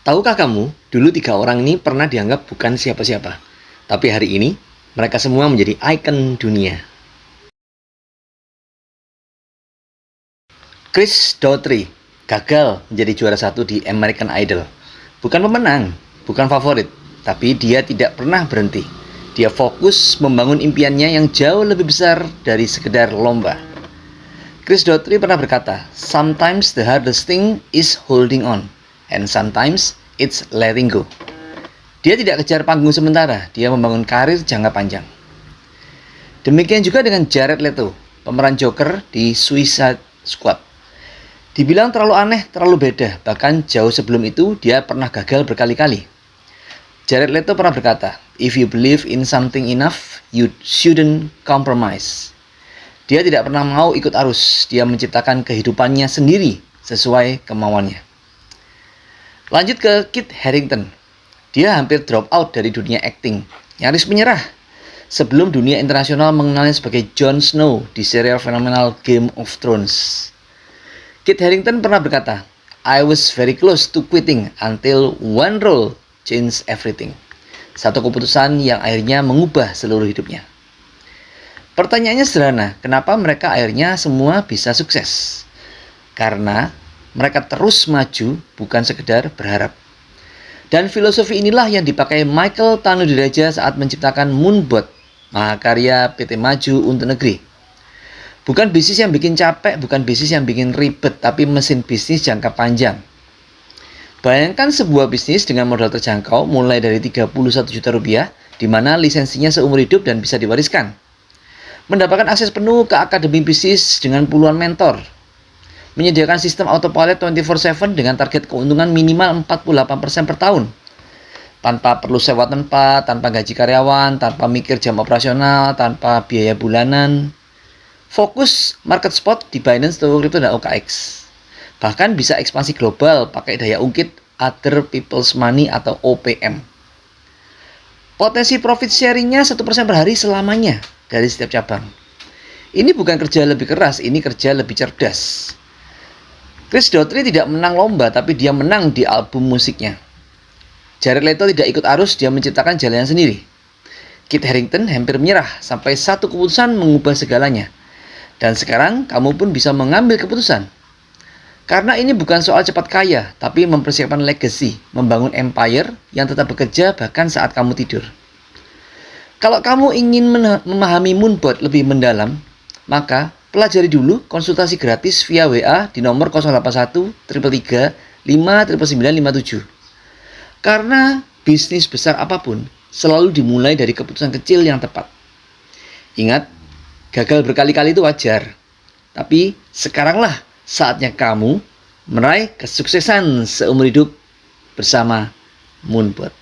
Tahukah kamu, dulu 3 orang ini pernah dianggap bukan siapa-siapa. Tapi hari ini, mereka semua menjadi ikon dunia. Chris Daughtry gagal menjadi juara 1 di American Idol. Bukan pemenang, bukan favorit, tapi dia tidak pernah berhenti. Dia fokus membangun impiannya yang jauh lebih besar dari sekedar lomba. Chris Daughtry pernah berkata, "Sometimes the hardest thing is holding on, and sometimes it's letting go." Dia tidak kejar panggung sementara, dia membangun karir jangka panjang. Demikian juga dengan Jared Leto, pemeran Joker di Suicide Squad. Dibilang terlalu aneh, terlalu beda, bahkan jauh sebelum itu dia pernah gagal berkali-kali. Jared Leto pernah berkata, "If you believe in something enough, you shouldn't compromise." Dia tidak pernah mau ikut arus, dia menciptakan kehidupannya sendiri sesuai kemauannya. Lanjut ke Kit Harington. Dia hampir drop out dari dunia acting, nyaris menyerah sebelum dunia internasional mengenalnya sebagai Jon Snow di serial fenomenal Game of Thrones. Kit Harington pernah berkata, "I was very close to quitting until one role changed everything." Satu keputusan yang akhirnya mengubah seluruh hidupnya. Pertanyaannya sederhana, kenapa mereka akhirnya semua bisa sukses? Karena mereka terus maju, bukan sekedar berharap. Dan filosofi inilah yang dipakai Michael Tanudiraja saat menciptakan Moonbot, mahakarya PT Maju untuk Negeri. Bukan bisnis yang bikin capek, bukan bisnis yang bikin ribet, tapi mesin bisnis jangka panjang. Bayangkan sebuah bisnis dengan modal terjangkau mulai dari 31 juta rupiah, di mana lisensinya seumur hidup dan bisa diwariskan. Mendapatkan akses penuh ke akademi bisnis dengan puluhan mentor. Menyediakan sistem autopilot 24/7 dengan target keuntungan minimal 48% per tahun. Tanpa perlu sewa tempat, tanpa gaji karyawan, tanpa mikir jam operasional, tanpa biaya bulanan. Fokus market spot di Binance, Toko Crypto, dan OKX. Bahkan bisa ekspansi global pakai daya ungkit Other People's Money atau OPM. Potensi profit sharingnya 1% per hari selamanya dari setiap cabang. Ini bukan kerja lebih keras, ini kerja lebih cerdas. Chris Daughtry tidak menang lomba, tapi dia menang di album musiknya. Jared Leto tidak ikut arus, dia menciptakan jalannya sendiri. Kit Harington hampir menyerah, sampai satu keputusan mengubah segalanya. Dan sekarang kamu pun bisa mengambil keputusan. Karena ini bukan soal cepat kaya, tapi mempersiapkan legacy, membangun empire yang tetap bekerja bahkan saat kamu tidur. Kalau kamu ingin memahami Moonbot lebih mendalam, maka pelajari dulu konsultasi gratis via WA di nomor 081 333 59957. Karena bisnis besar apapun selalu dimulai dari keputusan kecil yang tepat. Ingat, gagal berkali-kali itu wajar. Tapi sekaranglah saatnya kamu meraih kesuksesan seumur hidup bersama Moonbot.